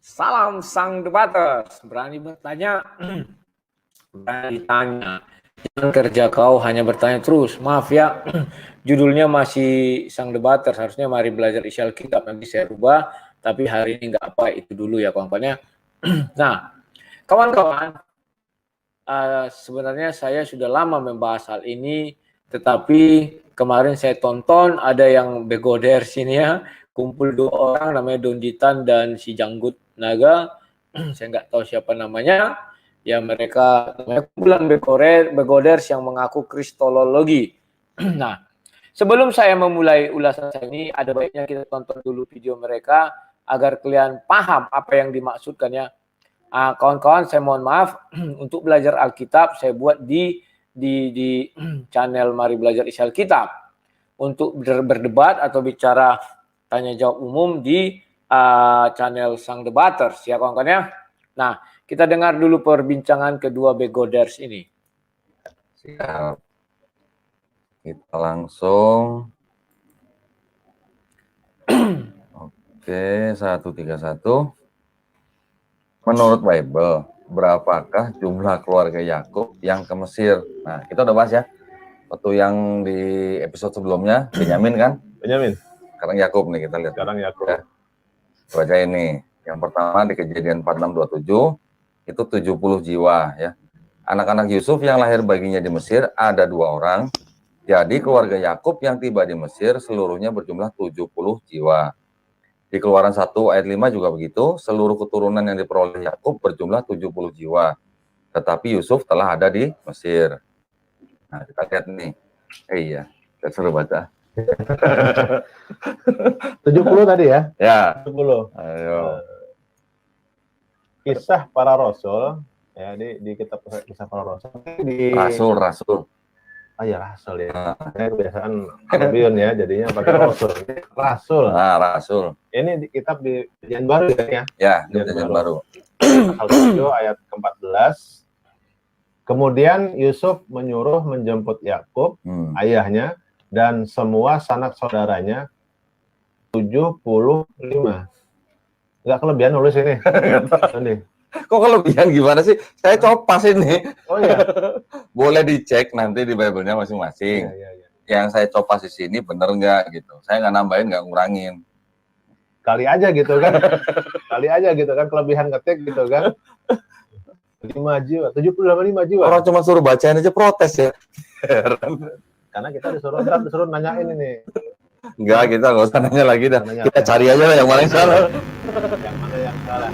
Salam sang debaters, berani bertanya, berani ditanya. Jangan kerja kau hanya bertanya terus. Maaf ya, judulnya masih sang debaters, harusnya mari belajar isi Alkitab. Nanti saya rubah, tapi hari ini nggak apa, itu dulu ya kawan-kawannya. Nah, kawan-kawan, sebenarnya saya sudah lama membahas hal ini, tetapi kemarin saya tonton ada yang begoder sini ya, kumpul 2 orang namanya Don Jitan dan si Janggut Naga. Saya nggak tahu siapa namanya. Ya mereka namanya kumpulan begoders yang mengaku kristologi. Nah, sebelum saya memulai ulasan saya ini, ada baiknya kita tonton dulu video mereka agar kalian paham apa yang dimaksudkan ya. Kawan-kawan, saya mohon maaf untuk belajar Alkitab saya buat di channel Mari Belajar Isi Alkitab. Untuk berdebat atau bicara tanya jawab umum di channel Sang Debaters ya kawan-kawan ya. Nah, kita dengar dulu perbincangan kedua begoders ini. Siap. Kita langsung. Oke, 131. Menurut Bible, berapakah jumlah keluarga Yakub yang ke Mesir? Nah, kita udah bahas ya. Waktu yang di episode sebelumnya, Benyamin kan? Benyamin. Sekarang Yakub nih, kita lihat. Sekarang Yakub. Ya. Baca ini. Yang pertama di Kejadian 46:27, itu 70 jiwa ya. Anak-anak Yusuf yang lahir baginya di Mesir ada 2 orang. Jadi keluarga Yakub yang tiba di Mesir seluruhnya berjumlah 70 jiwa. Di Keluaran 1 ayat 5 juga begitu, seluruh keturunan yang diperoleh Yakub berjumlah 70 jiwa. Tetapi Yusuf telah ada di Mesir. Nah, kita lihat nih. Iya, kita suruh baca. 70 tadi ya? Ya. 70. Ayo. Kisah para Rasul, ya di kitab Kisah para Rasul. Rasul. Ah ya Rasul ya. Saya kebiasaan Albion ya, jadinya pakai Rasul. Rasul. Nah, Rasul. Ini di kitab di Perjanjian Baru ya? Ya, di Perjanjian Baru. Pasal 7 ayat ke-14. Kemudian Yusuf menyuruh menjemput Yakub, ayahnya, dan semua sanak saudaranya 75. Nggak kelebihan nulis ini. Kok kelebihan gimana sih? Saya copas ini. Oh iya. Boleh dicek nanti di Bible-nya masing-masing. Ya. Yang saya copas di sini bener nggak gitu. Saya nggak nambahin, nggak ngurangin. Kali aja gitu kan. Kelebihan ketik gitu kan. 5 jiwa, 75 jiwa. Orang cuma suruh bacain aja protes ya. Karena kita disuruh nanyain ini. Enggak, kita nggak usah nanya lagi dah. Kita cari aja lah yang mana yang salah. Yang mana yang salah.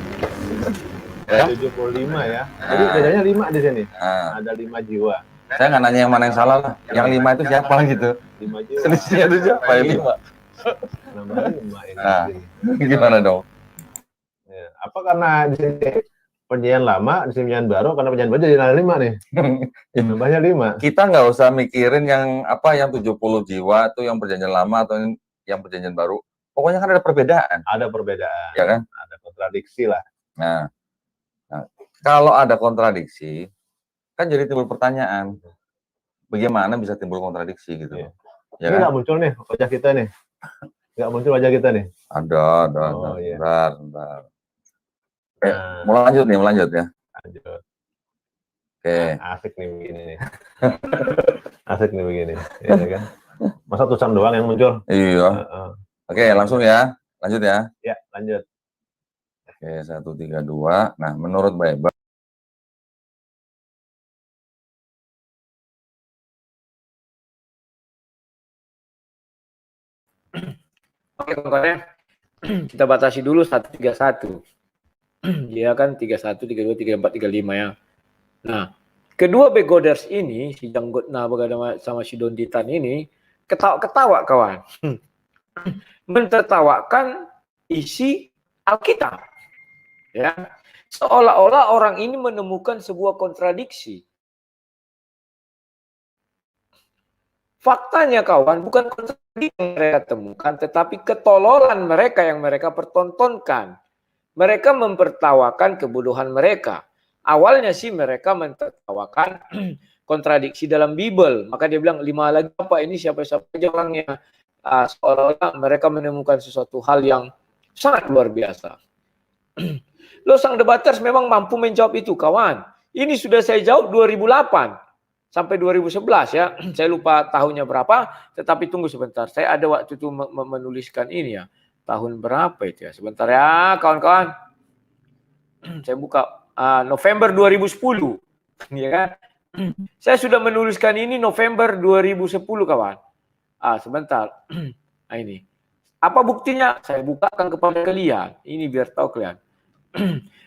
Ya? 75 ya. Jadi bedanya 5 di sini. Ada 5 jiwa. Saya nggak nanya yang mana yang salah lah. Yang 5 itu siapa gitu. 5 jiwa. Selisihnya itu siapa yang 5? Nambah 5 ini. Nah, gimana dong? Ya. Apa karena di sini perjanjian lama, di sini perjanjian baru, karena perjanjian baru jadi 5 nih. Nambahnya 5. Kita nggak usah mikirin yang apa yang 70 jiwa itu yang perjanjian lama atau yang perjanjian baru. Pokoknya kan ada perbedaan. Ada perbedaan. Ya kan? Ada kontradiksi lah. Nah, kalau ada kontradiksi, kan jadi timbul pertanyaan, bagaimana bisa timbul kontradiksi gitu? Iya. Ya Ini kan? nggak muncul nih wajah kita nih. Nggak muncul wajah kita nih. Ada. Oh, iya. Bentar. Mau lanjut ya. Lanjut. Oke. Asik nih begini nih. Asik nih begini. Ya kan? Masa tulisan doang yang muncul? Iya. Oke, langsung ya. Lanjut ya. Ya, lanjut. Oke, 132. Nah, menurut Bible. Oke kawan-kawan, kita batasi dulu 131. Ya kan 31, 32, 34, 35 ya. Nah, kedua begoders ini, si Janggut Naga sama si Don Jitan ini, ketawa-ketawa kawan. Mentertawakan isi Alkitab. Ya. Seolah-olah orang ini menemukan sebuah kontradiksi. Faktanya kawan, bukan kontradiksi yang mereka temukan, tetapi ketololan mereka yang mereka pertontonkan. Mereka mempertawakan kebodohan mereka. Awalnya sih mereka mentertawakan kontradiksi dalam Bible. Maka dia bilang 5 lagi apa ini siapa-siapa aja orangnya. Seolah-olah mereka menemukan sesuatu hal yang sangat luar biasa. Lo sang debaters memang mampu menjawab itu, kawan. Ini sudah saya jawab 2008 sampai 2011 ya. Saya lupa tahunnya berapa, tetapi tunggu sebentar. Saya ada waktu itu menuliskan ini ya. Tahun berapa itu ya? Sebentar ya, kawan-kawan. Saya buka November 2010. Ya kan? Saya sudah menuliskan ini November 2010, kawan. Sebentar. Nah, ini. Apa buktinya? Saya bukakan kepada kalian. Ini biar tahu kalian.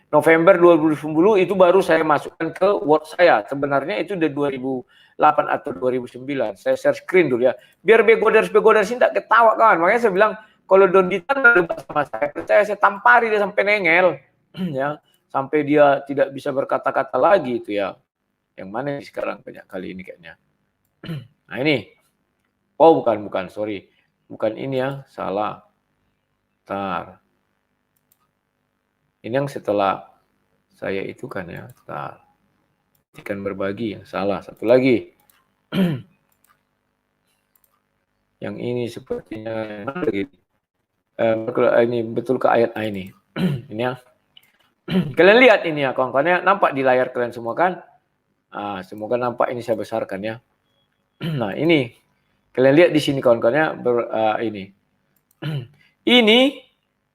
November 2010 itu baru saya masukkan ke Word saya. Sebenarnya itu udah 2008 atau 2009. Saya share screen dulu ya. Biar begoders ini tidak ketawa, kawan. Makanya saya bilang, kalau Don Ditan debat sama saya, percaya saya tampari dia sampai nengel. Ya, sampai dia tidak bisa berkata-kata lagi itu ya. Yang mana sekarang banyak kali ini kayaknya. Nah ini. Oh bukan, sorry. Bukan ini ya, salah. Bentar. Ini yang setelah saya itu kan ya. Bentar. Ikan berbagi yang salah. Satu lagi. Yang ini sepertinya ini betul ke ayat ini. Ini ya. Kalian lihat ini ya, kawan-kawannya nampak di layar kalian semua kan? Semoga nampak ini saya besarkan ya. Nah ini kalian lihat di sini kawan-kawannya ini. Ini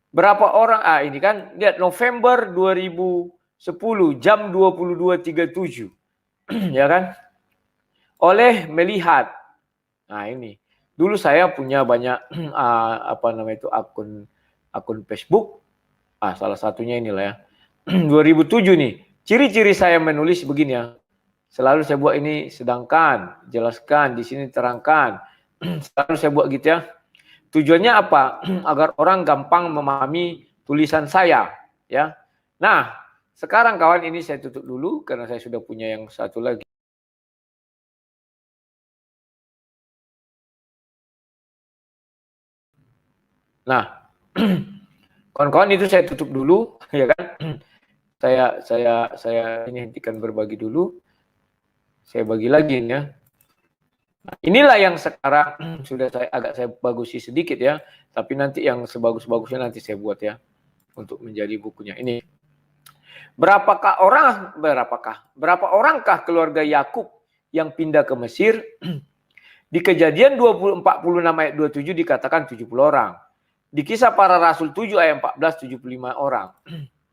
berapa orang? Ini kan lihat November 2010 jam 22.37 ya kan? Oleh melihat. Nah ini dulu saya punya banyak apa namanya itu akun Facebook. Salah satunya inilah ya. 2007 nih. Ciri-ciri saya menulis begini ya. Selalu saya buat ini sedangkan, jelaskan, di sini terangkan. Selalu saya buat gitu ya. Tujuannya apa? Agar orang gampang memahami tulisan saya, ya. Nah, sekarang kawan ini saya tutup dulu karena saya sudah punya yang satu lagi. Nah, kawan-kawan itu saya tutup dulu, ya kan? Saya ini hentikan berbagi dulu. Saya bagi lagi ya. Nah, inilah yang sekarang sudah saya bagusi sedikit ya, tapi nanti yang sebagus-bagusnya nanti saya buat ya untuk menjadi bukunya ini. Berapa orangkah keluarga Yakub yang pindah ke Mesir? Di Kejadian 46 ayat 27 dikatakan 70 orang. Di Kisah Para Rasul 7 ayat 14 75 orang.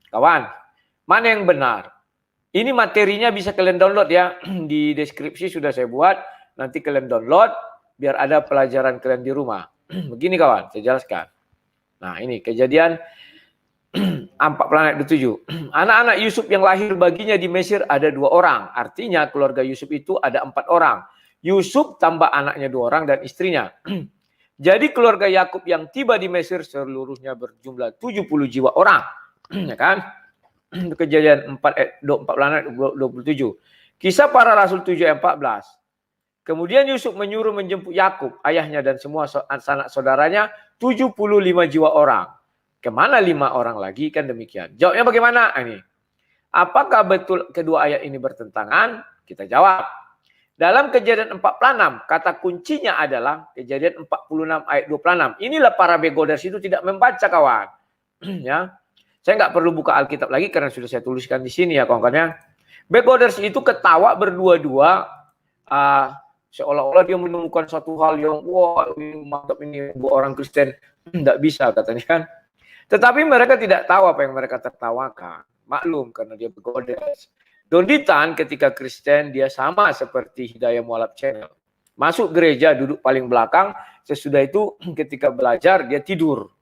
Kawan, mana yang benar? Ini materinya bisa kalian download ya. Di deskripsi sudah saya buat. Nanti kalian download biar ada pelajaran kalian di rumah. Begini kawan, saya jelaskan. Nah ini Kejadian 4 ayat 7. Anak-anak Yusuf yang lahir baginya di Mesir ada 2 orang. Artinya keluarga Yusuf itu ada 4 orang. Yusuf tambah anaknya 2 orang dan istrinya. Jadi keluarga Yakub yang tiba di Mesir seluruhnya berjumlah 70 jiwa orang. Ya kan? Kejadian 4 ayat 27. Kisah Para Rasul 7 ayat 14. Kemudian Yusuf menyuruh menjemput Yakub, ayahnya dan semua sanak saudaranya 75 jiwa orang. Kemana 5 orang lagi? Kan demikian. Jawabnya bagaimana? Ini. Apakah betul kedua ayat ini bertentangan? Kita jawab. Dalam Kejadian 46, kata kuncinya adalah Kejadian 46 ayat 26. Inilah para begoders itu tidak membaca kawan. Ya. Saya nggak perlu buka Alkitab lagi karena sudah saya tuliskan di sini ya kawan-kawannya. Begoders itu ketawa berdua-dua seolah-olah dia menemukan satu hal yang wah ini mantap ini buat orang Kristen. Tidak bisa katanya kan. Tetapi mereka tidak tahu apa yang mereka tertawakan. Maklum karena dia begoders. Don Ditan ketika Kristen dia sama seperti Hidayah Mualaf Channel. Masuk gereja duduk paling belakang, sesudah itu ketika belajar dia tidur.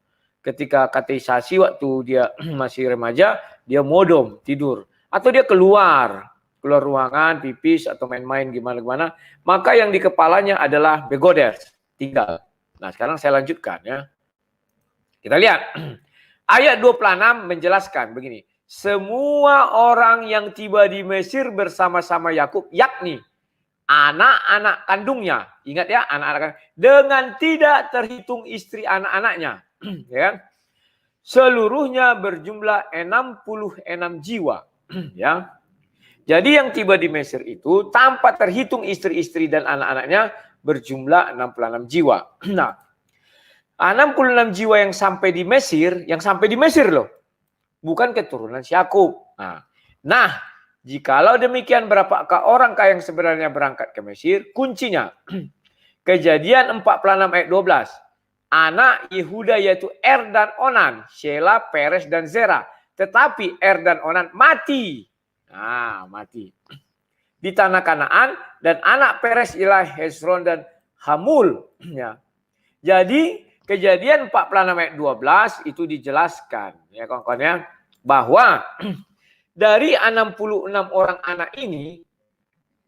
Ketika kateisasi waktu dia masih remaja, dia modom, tidur. Atau dia keluar ruangan, pipis atau main-main gimana-gimana. Maka yang di kepalanya adalah begoders, tinggal. Nah sekarang saya lanjutkan ya. Kita lihat. Ayat 26 menjelaskan begini. Semua orang yang tiba di Mesir bersama-sama Yakub, yakni anak-anak kandungnya. Ingat ya, anak-anak kandung. Dengan tidak terhitung istri anak-anaknya. Ya kan? Seluruhnya berjumlah 66 jiwa. Ya. Jadi yang tiba di Mesir itu tanpa terhitung istri-istri dan anak-anaknya berjumlah 66 jiwa. Nah, 66 jiwa yang sampai di Mesir loh. bukan keturunan si Yakub. Nah, jikalau demikian berapakah orangkah yang sebenarnya berangkat ke Mesir? Kuncinya Kejadian 46 ayat 12. Anak Yehuda yaitu Er dan Onan, Shelah, Peres dan Zerah. Tetapi Er dan Onan mati. Mati di tanah Kanaan, dan anak Peres ialah Hezron dan Hamul. Ya. Jadi Kejadian 46 ayat 12 itu dijelaskan ya kawan-kawan ya, bahwa dari 66 orang anak ini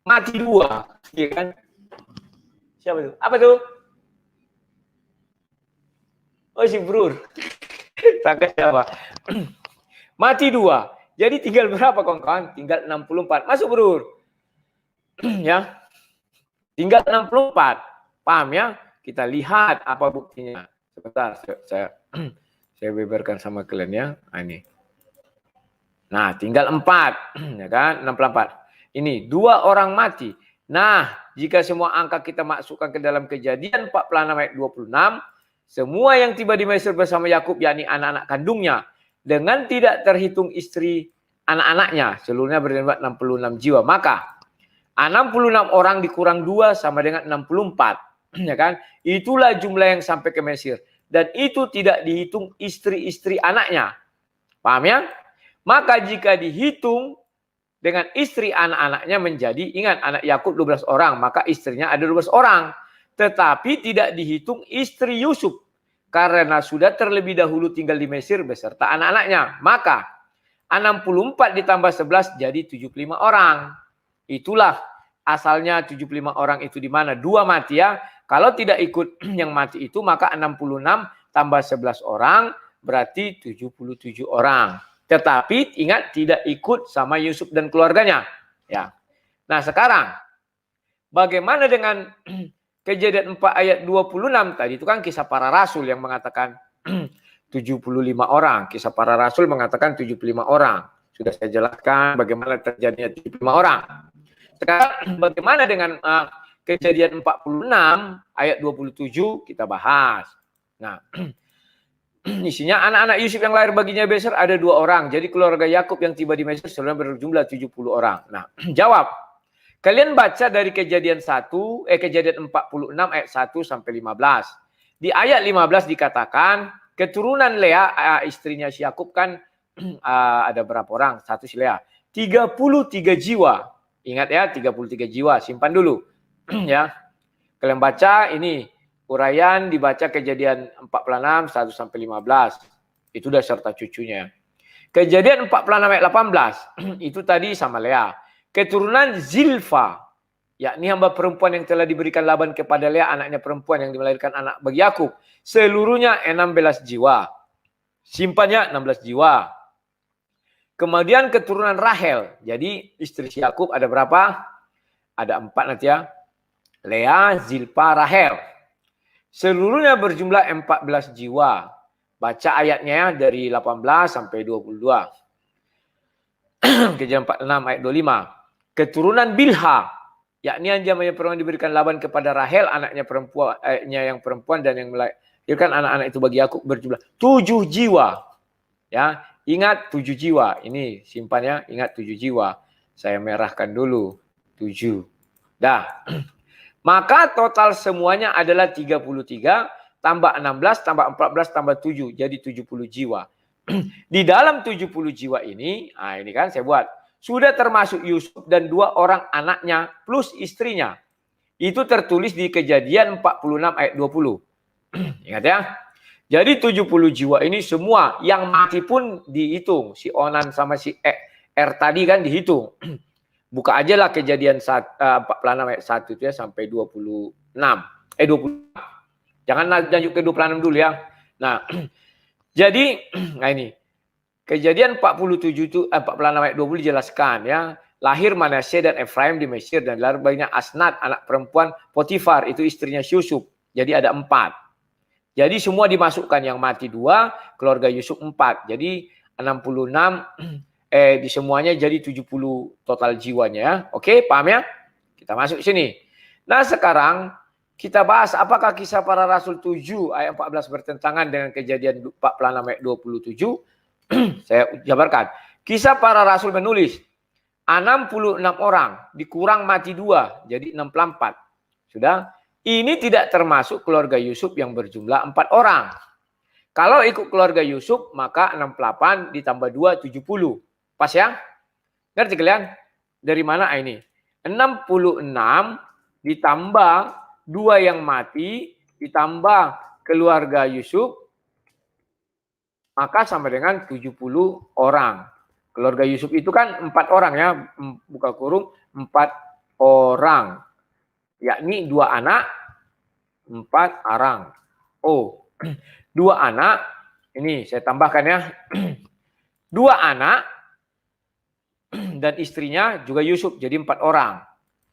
mati 2, ya kan? Siapa itu? Apa tuh? Oh, si Brur. Tangkap siapa? Mati 2. Jadi tinggal berapa kawan-kawan? Tinggal 64. Masuk Brur. Ya. Tinggal 64. Paham ya? Kita lihat apa buktinya. Sebentar, saya beberkan sama kalian ya. Ini. Nah, tinggal 4. Ya kan? 64. Ini 2 orang mati. Nah, jika semua angka kita masukkan ke dalam Kejadian 46 ayat 26, semua yang tiba di Mesir bersama Yakub, yakni anak-anak kandungnya, dengan tidak terhitung istri anak-anaknya, seluruhnya berjumlah 66 jiwa. Maka 66 orang dikurang 2 sama dengan 64. Ya kan? Itulah jumlah yang sampai ke Mesir. Dan itu tidak dihitung istri-istri anaknya. Paham ya? Maka jika dihitung dengan istri anak-anaknya menjadi, ingat anak Yakub 12 orang, maka istrinya ada 12 orang. Tetapi tidak dihitung istri Yusuf. Karena sudah terlebih dahulu tinggal di Mesir beserta anak-anaknya. Maka 64 ditambah 11 jadi 75 orang. Itulah asalnya 75 orang itu di mana? 2 mati ya. Kalau tidak ikut yang mati itu, maka 66 tambah 11 orang berarti 77 orang. Tetapi ingat tidak ikut sama Yusuf dan keluarganya. Ya. Nah sekarang bagaimana dengan Kejadian 4 ayat 26 tadi? Itu kan kisah para rasul yang mengatakan 75 orang. Kisah para rasul mengatakan 75 orang. Sudah saya jelaskan bagaimana terjadinya 75 orang. Sekarang bagaimana dengan Kejadian 46 ayat 27 kita bahas. Nah, isinya anak-anak Yusuf yang lahir baginya Mesir ada 2 orang. Jadi keluarga Yakub yang tiba di Mesir sebenarnya berjumlah 70 orang. Nah, jawab. Kalian baca dari Kejadian 46 ayat 1 sampai 15. Di ayat 15 dikatakan keturunan Lea, istrinya si Yakub kan ada berapa orang? 1 si Lea. 33 jiwa. Ingat ya, 33 jiwa. Simpan dulu. Ya. Kalian baca ini uraian dibaca Kejadian 46 1 sampai 15. Itu udah serta cucunya. Kejadian 46 ayat 18 itu tadi sama Lea. Keturunan Zilfa, yakni hamba perempuan yang telah diberikan Laban kepada Lea, anaknya perempuan yang melahirkan anak bagi Yakub. Seluruhnya 16 jiwa. Simpannya 16 jiwa. Kemudian keturunan Rahel. Jadi istri Yakub ada berapa? Ada 4 nanti ya. Lea, Zilpa, Rahel. Seluruhnya berjumlah 14 jiwa. Baca ayatnya dari 18 sampai 22. Kejadian 46 ayat 25. Keturunan Bilha, yakni anjamanya perempuan diberikan Laban kepada Rahel, anaknya yang perempuan dan yang melahirkan anak-anak itu bagi Yakub berjumlah 7 jiwa. Ya, ingat 7 jiwa. Ini simpannya, ingat 7 jiwa. Saya merahkan dulu 7. Dah. Maka total semuanya adalah 33 tambah 16 tambah 14 tambah 7 jadi 70 jiwa. Di dalam 70 jiwa ini, ini kan saya buat, sudah termasuk Yusuf dan 2 orang anaknya plus istrinya. Itu tertulis di Kejadian 46 ayat 20. Ingat ya. Jadi 70 jiwa ini semua yang mati pun dihitung. Si Onan sama si Er tadi kan dihitung. Buka aja lah Kejadian 46 ayat 1 itu ya sampai 26. 20. Jangan lanjut ke 26 dulu ya. Nah, jadi nah ini Kejadian 47 itu 46 ayat 20 dijelaskan ya. Lahir Manasye dan Efraim di Mesir dan lahir baginya Asnat anak perempuan Potifar itu istrinya Yusuf. Jadi ada 4. Jadi semua dimasukkan, yang mati 2, keluarga Yusuf 4. Jadi 66 di semuanya jadi 70 total jiwanya ya. Oke, paham ya? Kita masuk sini. Nah, sekarang kita bahas apakah kisah para rasul 7 ayat 14 bertentangan dengan Kejadian 46 ayat 27? Saya jabarkan. Kisah para Rasul menulis 66 orang dikurang mati 2 jadi 64. Sudah? Ini tidak termasuk keluarga Yusuf yang berjumlah 4 orang. Kalau ikut keluarga Yusuf maka 68 ditambah 2 70. Pas ya? Ngerti kalian? Dari mana ini? 66 ditambah 2 yang mati ditambah keluarga Yusuf maka sama dengan 70 orang. Keluarga Yusuf itu kan 4 orang ya, buka kurung 4 orang. Yakni 2 anak, 4 arang. Oh, 2 anak, ini saya tambahkan ya. 2 anak dan istrinya juga Yusuf, jadi 4 orang.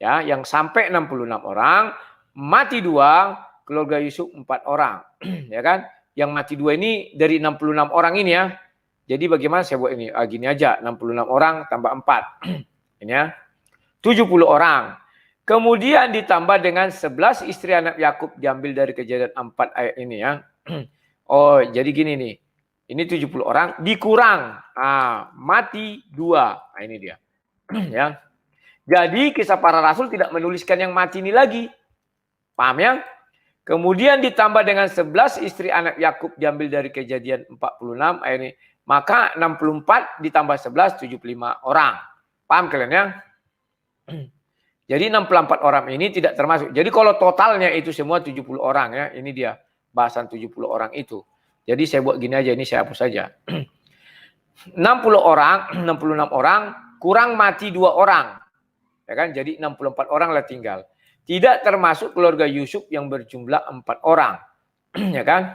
Ya, yang sampai 66 orang, mati 2, keluarga Yusuf 4 orang. Ya kan? Yang mati 2 ini dari 66 orang ini ya. Jadi bagaimana saya buat ini? Gini aja, 66 orang tambah 4. Ini ya. 70 orang. Kemudian ditambah dengan 11 istri anak Yakub diambil dari Kejadian 4 ayat ini ya. Oh, jadi gini nih. Ini 70 orang dikurang. Mati 2. Nah, ini dia. Ya. Jadi kisah para rasul tidak menuliskan yang mati ini lagi. Paham ya? Kemudian ditambah dengan 11 istri anak Yakub diambil dari Kejadian 46 ayat ini. Maka 64 ditambah 11 75 orang. Paham kalian ya? Jadi 64 orang ini tidak termasuk. Jadi kalau totalnya itu semua 70 orang ya. Ini dia bahasan 70 orang itu. Jadi saya buat gini aja, ini saya hapus saja. 66 orang kurang mati 2 orang. Ya kan? Jadi 64 orang lah tinggal. Tidak termasuk keluarga Yusuf yang berjumlah 4 orang. Ya kan?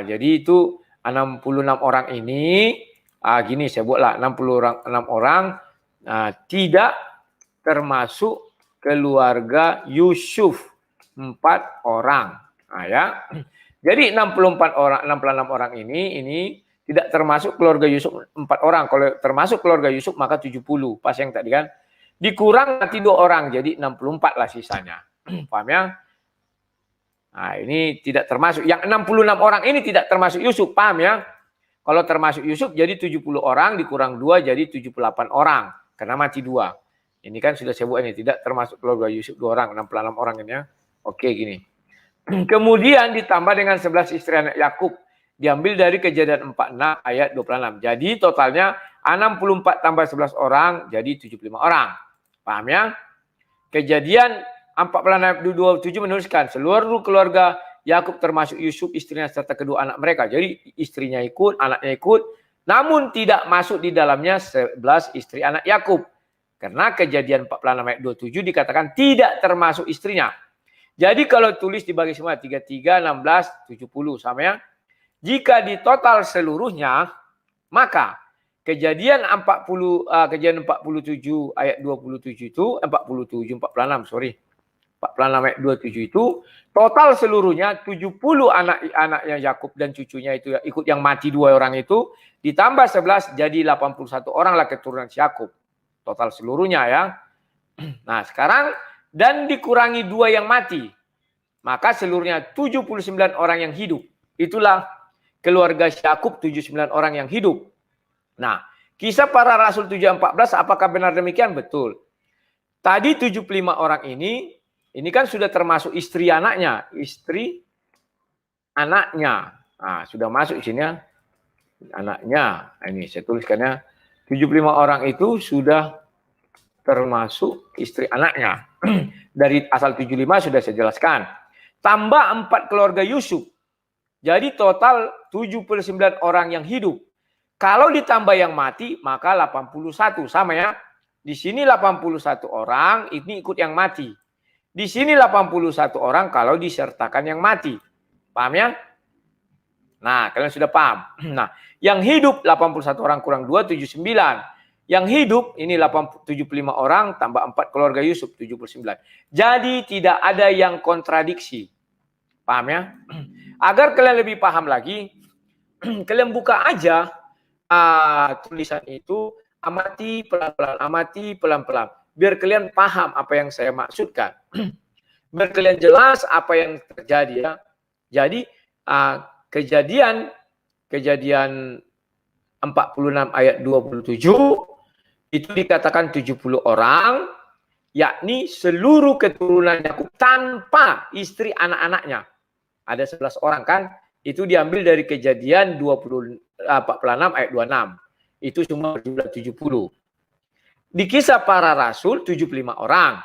Jadi itu 66 orang ini, gini saya buatlah 66 orang tidak termasuk keluarga Yusuf 4 orang. Ya. Jadi 66 orang ini tidak termasuk keluarga Yusuf 4 orang. Kalau termasuk keluarga Yusuf maka 70. Pas yang tadi kan. Dikurang mati 2 orang, jadi 64 lah sisanya. Paham ya? Nah, ini tidak termasuk. Yang 66 orang ini tidak termasuk Yusuf, paham ya? Kalau termasuk Yusuf, jadi 70 orang, dikurang 2, jadi 78 orang. Karena mati 2. Ini kan sudah saya buat ini, tidak termasuk keluarga Yusuf 2 orang, 66 orang ini ya. Oke, gini. Kemudian ditambah dengan 11 istri anak Yakub. Diambil dari Kejadian 46 ayat 26. Jadi totalnya 64 tambah 11 orang, jadi 75 orang. Paham ya? Kejadian 46 ayat 27 menuliskan seluruh keluarga Yakub termasuk Yusuf, istrinya serta kedua anak mereka. Jadi istrinya ikut, anaknya ikut, namun tidak masuk di dalamnya 11 istri anak Yakub. Karena Kejadian 46 ayat 27 dikatakan tidak termasuk istrinya. Jadi kalau tulis dibagi semua 33, 16, 70 sama ya. Jika di total seluruhnya, maka Kejadian 47 ayat 27 itu 46 ayat 27 itu total seluruhnya 70 anak-anaknya Yakub dan cucunya itu ikut yang mati 2 orang itu ditambah 11 jadi 81 orang lah keturunan Yakub. Total seluruhnya ya. Nah, sekarang dan dikurangi 2 yang mati. Maka seluruhnya 79 orang yang hidup. Itulah keluarga Yakub 79 orang yang hidup. Nah, kisah para rasul 7:14 apakah benar demikian? Betul. Tadi 75 orang ini kan sudah termasuk istri anaknya. Istri anaknya. Nah, sudah masuk sini ya. Anaknya. Nah, ini saya tuliskannya. 75 orang itu sudah termasuk istri anaknya. Dari asal 75 sudah saya jelaskan. Tambah 4 keluarga Yusuf. Jadi total 79 orang yang hidup. Kalau ditambah yang mati, maka 81. Sama ya. Di sini 81 orang, ini ikut yang mati. Di sini 81 orang kalau disertakan yang mati. Paham ya? Nah, kalian sudah paham. Nah, yang hidup 81 orang kurang 2, 79. Yang hidup ini 75 orang tambah 4 keluarga Yusuf, 79. Jadi tidak ada yang kontradiksi. Paham ya? Agar kalian lebih paham lagi, kalian buka aja tulisan itu, amati pelan-pelan, biar kalian paham apa yang saya maksudkan, biar kalian jelas apa yang terjadi ya. Jadi kejadian 46 ayat 27 itu dikatakan 70 orang, yakni seluruh keturunan Yakub tanpa istri anak-anaknya. Ada 11 orang kan? Itu diambil dari Kejadian 46 ayat 26. Itu cuma berjumlah 70. Di Kisah Para Rasul 75 orang.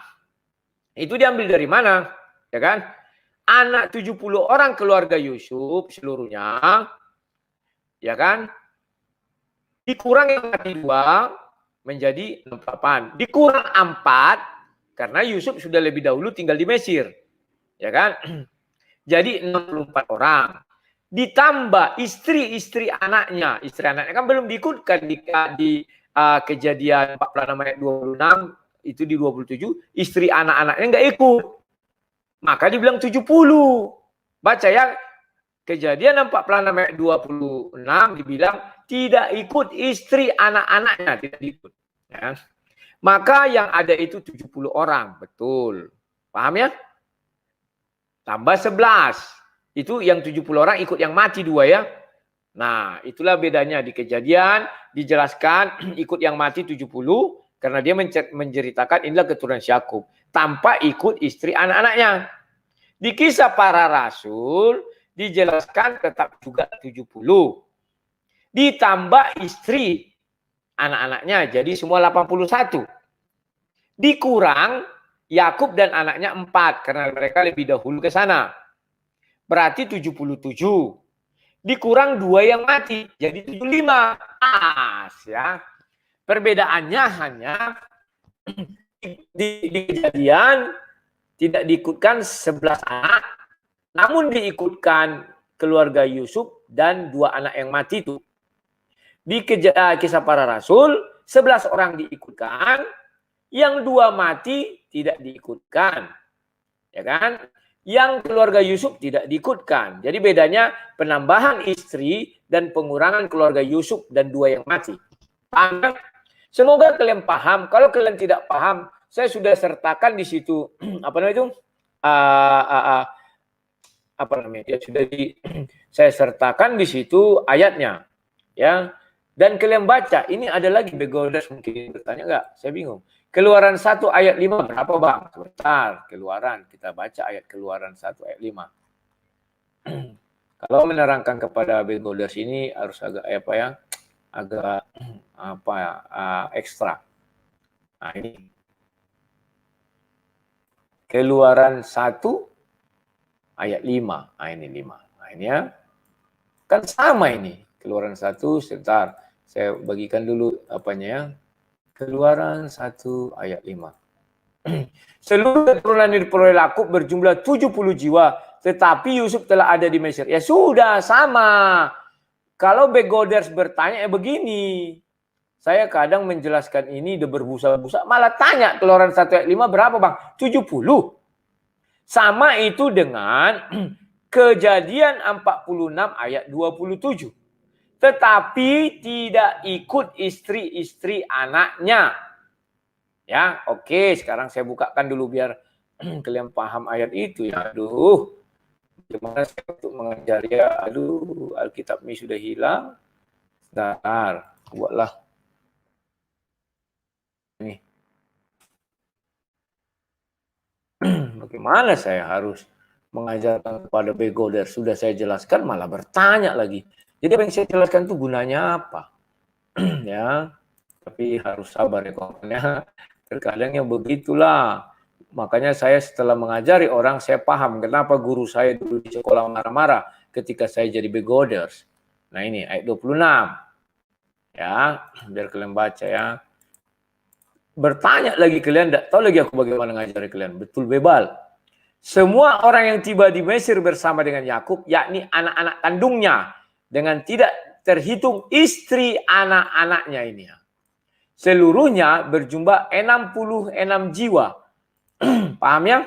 Itu diambil dari mana? Ya kan? Anak 70 orang keluarga Yusuf seluruhnya, ya kan? Dikurang yang mati 2 menjadi 68. Dikurang 4 karena Yusuf sudah lebih dahulu tinggal di Mesir. Ya kan? Jadi 64 orang. Ditambah istri-istri anaknya. Istri anaknya kan belum diikutkan di Kejadian 46 ayat 26, itu di 27, istri anak-anaknya nggak ikut. Maka dibilang 70. Baca ya, Kejadian 46 ayat 26 dibilang tidak ikut istri anak-anaknya, tidak ikut. Ya. Maka yang ada itu 70 orang, betul. Paham ya? Tambah 11. Itu yang 70 orang ikut yang mati 2 ya. Nah, itulah bedanya di Kejadian dijelaskan ikut yang mati 70 karena dia menceritakan inilah keturunan Yakub tanpa ikut istri anak-anaknya. Di Kisah Para Rasul dijelaskan tetap juga 70. Ditambah istri anak-anaknya jadi semua 81. Dikurang Yakub dan anaknya 4 karena mereka lebih dahulu ke sana. Berarti 77. Dikurang 2 yang mati jadi 75. Pas ya. Perbedaannya hanya di Kejadian tidak diikutkan 11 anak, namun diikutkan keluarga Yusuf dan 2 anak yang mati itu. Di Kisah Para Rasul 11 orang diikutkan, yang 2 mati tidak diikutkan. Ya kan? Yang keluarga Yusuf tidak diikutkan. Jadi bedanya penambahan istri dan pengurangan keluarga Yusuf dan 2 yang mati. Paham? Semoga kalian paham. Kalau kalian tidak paham, saya sudah sertakan di situ apa namanya itu? Apa namanya? Ya sudah saya sertakan di situ ayatnya. Ya. Dan kalian baca, ini ada lagi begoders mungkin bertanya enggak? Saya bingung. Keluaran 1 ayat 5 berapa bang? Sebentar, Keluaran. Kita baca ayat Keluaran 1 ayat 5. Kalau menerangkan kepada begoders ini harus agak apa ya? Agak apa ya? Ekstra. Nah ini. Keluaran 1 ayat 5. Nah ini 5. Nah ini ya. Kan sama ini. Keluaran 1, sebentar. Saya bagikan dulu apanya ya. Keluaran 1 ayat 5. Seluruh keturunan yang diperoleh Yakub berjumlah 70 jiwa, tetapi Yusuf telah ada di Mesir. Ya sudah, sama. Kalau begoders bertanya begini. Saya kadang menjelaskan ini udah berbusa-busa, malah tanya Keluaran 1 ayat 5 berapa bang? 70. Sama itu dengan Kejadian 46 ayat 27. Tetapi tidak ikut istri-istri anaknya. Ya, oke. Sekarang saya bukakan dulu biar kalian paham ayat itu ya. Aduh, gimana saya untuk mengajar ya? Aduh, Alkitab ini sudah hilang. Sebentar, buatlah. Ini. Bagaimana saya harus mengajarkan kepada begoders? Sudah saya jelaskan malah bertanya lagi. Jadi apa yang saya jelaskan itu gunanya apa? Ya, tapi harus sabar ya kawannya. Terkadang yang begitulah. Makanya saya setelah mengajari orang, saya paham kenapa guru saya dulu di sekolah marah-marah ketika saya jadi begoders. Nah ini ayat 26. Ya, biar kalian baca ya. Bertanya lagi kalian, tidak tahu lagi aku bagaimana ngajari kalian. Betul bebal. Semua orang yang tiba di Mesir bersama dengan Yakub, yakni anak-anak kandungnya, dengan tidak terhitung istri anak-anaknya ini. Seluruhnya berjumlah 66 jiwa. Paham ya?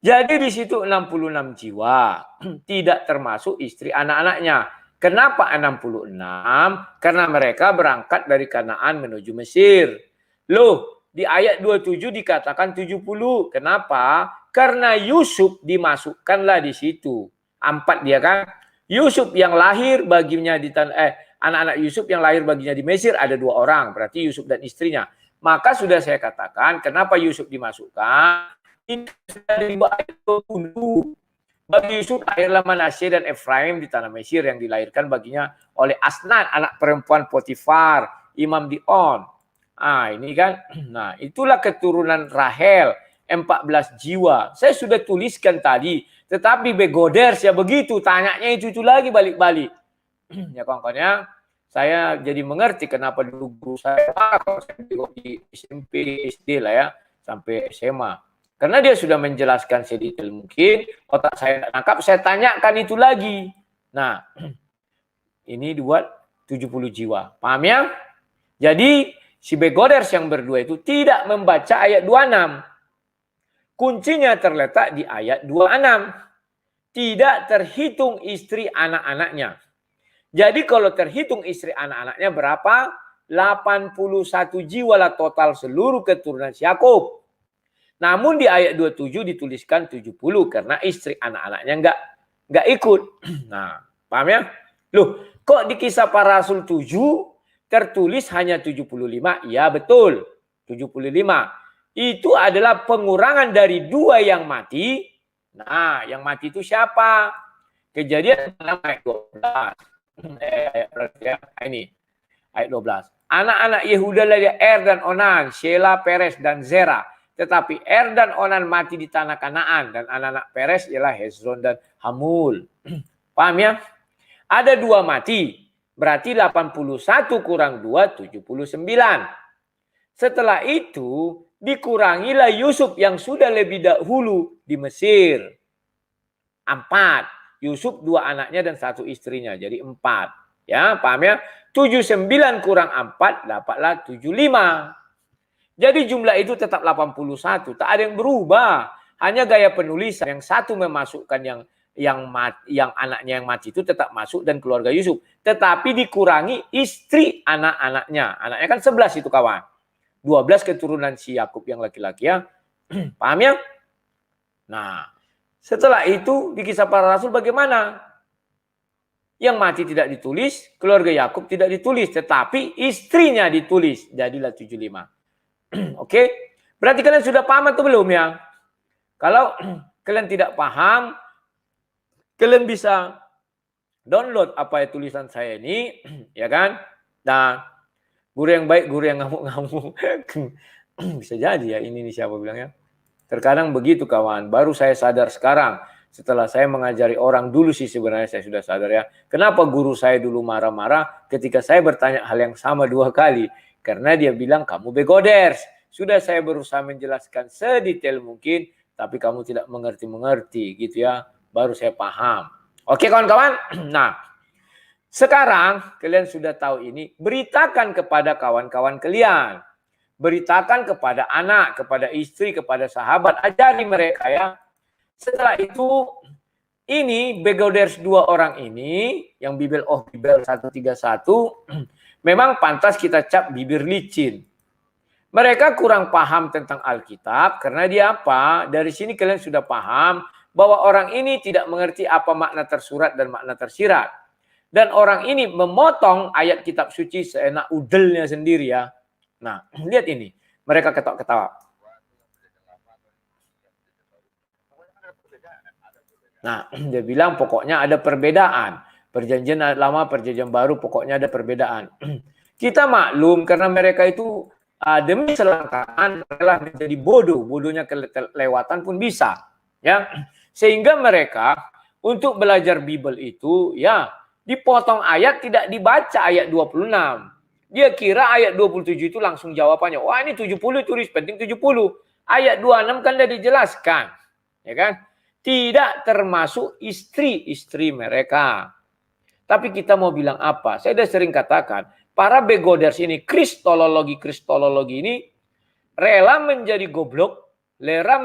Jadi di situ 66 jiwa. Tidak termasuk istri anak-anaknya. Kenapa 66? Karena mereka berangkat dari Kanaan menuju Mesir. Loh, di ayat 27 dikatakan 70. Kenapa? Karena Yusuf dimasukkanlah di situ. 4 dia kan. Yusuf yang lahir baginya di anak-anak Yusuf yang lahir baginya di Mesir ada 2 orang, berarti Yusuf dan istrinya. Maka sudah saya katakan kenapa Yusuf dimasukkan? Ini sudah dibuat dulu. Bagi Yusuf lahirlah Manasye dan Efraim di tanah Mesir yang dilahirkan baginya oleh Asnat, anak perempuan Potifar, imam di On. Ini kan. Nah, itulah keturunan Rahel, 14 jiwa. Saya sudah tuliskan tadi, tetapi begoders ya begitu, tanyanya itu lagi balik-balik. Ya kawan-kawan ya, saya jadi mengerti kenapa dulu guru saya, kalau saya di SMP, SD lah ya, sampai SMA. Karena dia sudah menjelaskan sedetail mungkin, otak saya tangkap, saya tanyakan itu lagi. Nah, ini dibuat 70 jiwa. Paham ya? Jadi, si begoders yang berdua itu tidak membaca ayat 26. Kuncinya terletak di ayat 26. Tidak terhitung istri anak-anaknya. Jadi kalau terhitung istri anak-anaknya berapa? 81 jiwa lah total seluruh keturunan Yakub. Namun di ayat 27 dituliskan 70 karena istri anak-anaknya enggak ikut. Nah, paham ya? Loh, kok di Kisah Para Rasul 7 tertulis hanya 75? Ya betul, 75. Itu adalah pengurangan dari 2 yang mati. Nah, yang mati itu siapa? Kejadian 6 ayat 12. Ini ayat 12. Anak-anak Yehuda adalah Er dan Onan, Shelah, Peres dan Zerah. Tetapi Er dan Onan mati di tanah Kanaan dan anak-anak Peres ialah Hezron dan Hamul. Paham ya? Ada 2 mati. Berarti 81 kurang 2, 79. Setelah itu dikurangilah Yusuf yang sudah lebih dahulu di Mesir. 4. Yusuf 2 anaknya dan 1 istrinya. Jadi 4. Ya, paham ya? 79 kurang 4 dapatlah 75. Jadi jumlah itu tetap 81, tak ada yang berubah. Hanya gaya penulisan, yang satu memasukkan yang anaknya yang mati itu tetap masuk dan keluarga Yusuf. Tetapi dikurangi istri anak-anaknya. Anaknya kan 11 itu kawan. 12 keturunan si Yakub yang laki-laki ya. Paham ya? Nah, setelah itu di Kisah Para Rasul bagaimana? Yang mati tidak ditulis, keluarga Yakub tidak ditulis, tetapi istrinya ditulis. Jadilah 75. Oke, berarti kalian sudah paham atau belum ya? Kalau kalian tidak paham, kalian bisa download apa ya tulisan saya ini, ya kan? Nah, guru yang baik, guru yang ngamuk-ngamuk. Bisa jadi ya, ini nih siapa bilangnya. Terkadang begitu kawan, baru saya sadar sekarang. Setelah saya mengajari orang dulu sih sebenarnya saya sudah sadar ya. Kenapa guru saya dulu marah-marah ketika saya bertanya hal yang sama 2 kali? Karena dia bilang kamu begoders. Sudah saya berusaha menjelaskan sedetail mungkin, tapi kamu tidak mengerti-mengerti gitu ya. Baru saya paham. Oke kawan-kawan? Nah, sekarang kalian sudah tahu ini. Beritakan kepada kawan-kawan kalian. Beritakan kepada anak, kepada istri, kepada sahabat. Ajari mereka ya. Setelah itu, ini begoders 2 orang ini, yang Bibel 131, memang pantas kita cap bibir licin. Mereka kurang paham tentang Alkitab karena dia apa? Dari sini kalian sudah paham bahwa orang ini tidak mengerti apa makna tersurat dan makna tersirat. Dan orang ini memotong ayat kitab suci seenak udelnya sendiri ya. Nah, lihat ini. Mereka ketawa-ketawa. Nah, dia bilang pokoknya ada perbedaan. Perjanjian lama, perjanjian baru, pokoknya ada perbedaan. Kita maklum karena mereka itu demi selangkangan rela menjadi bodoh. Bodohnya kelewatan pun bisa. Ya, sehingga mereka untuk belajar Bible itu ya dipotong ayat, tidak dibaca ayat 26. Dia kira ayat 27 itu langsung jawabannya. Wah ini 70 tulis penting 70. Ayat 26 kan sudah dijelaskan. Ya kan? Tidak termasuk istri-istri mereka. Tapi kita mau bilang apa? Saya sudah sering katakan, para begoders ini, kristologi ini, rela menjadi goblok, rela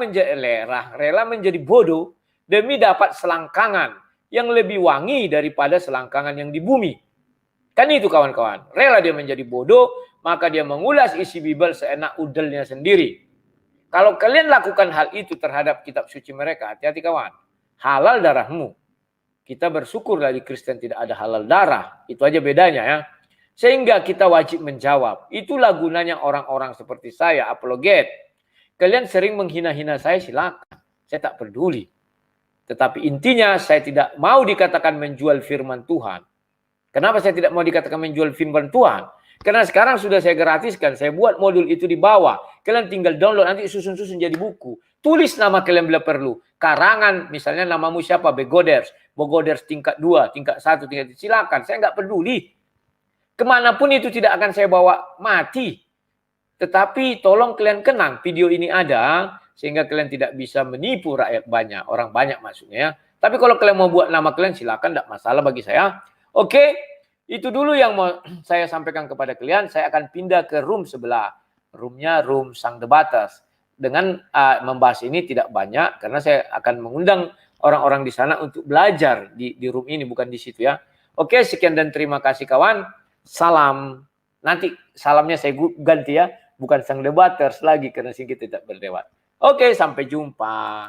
menjadi bodoh, demi dapat selangkangan yang lebih wangi daripada selangkangan yang di bumi. Kan itu kawan-kawan. Rela dia menjadi bodoh, maka dia mengulas isi Bible seenak udelnya sendiri. Kalau kalian lakukan hal itu terhadap kitab suci mereka, hati-hati kawan. Halal darahmu. Kita bersyukur dari Kristen tidak ada halal darah. Itu aja bedanya ya. Sehingga kita wajib menjawab. Itulah gunanya orang-orang seperti saya, apologet. Kalian sering menghina-hina saya, silakan. Saya tak peduli. Tetapi intinya saya tidak mau dikatakan menjual firman Tuhan. Kenapa saya tidak mau dikatakan menjual firman Tuhan? Karena sekarang sudah saya gratiskan. Saya buat modul itu di bawah. Kalian tinggal download, nanti susun-susun jadi buku. Tulis nama kalian bila perlu. Karangan, misalnya namamu siapa? Begoders. Begoders tingkat 2, tingkat 1, tingkat 3. Silakan, saya nggak peduli. Kemanapun itu tidak akan saya bawa mati. Tetapi tolong kalian kenang, video ini ada, sehingga kalian tidak bisa menipu rakyat banyak. Orang banyak maksudnya ya. Tapi kalau kalian mau buat nama kalian, silakan, tidak masalah bagi saya. Oke, itu dulu yang mau saya sampaikan kepada kalian. Saya akan pindah ke room sebelah. Roomnya room sang debaters. Dengan membahas ini tidak banyak, karena saya akan mengundang orang-orang di sana untuk belajar di room ini, bukan di situ ya. Oke, sekian dan terima kasih kawan. Salam. Nanti salamnya saya ganti ya, bukan sang debaters lagi, karena sih kita tidak berdebat. Oke, sampai jumpa.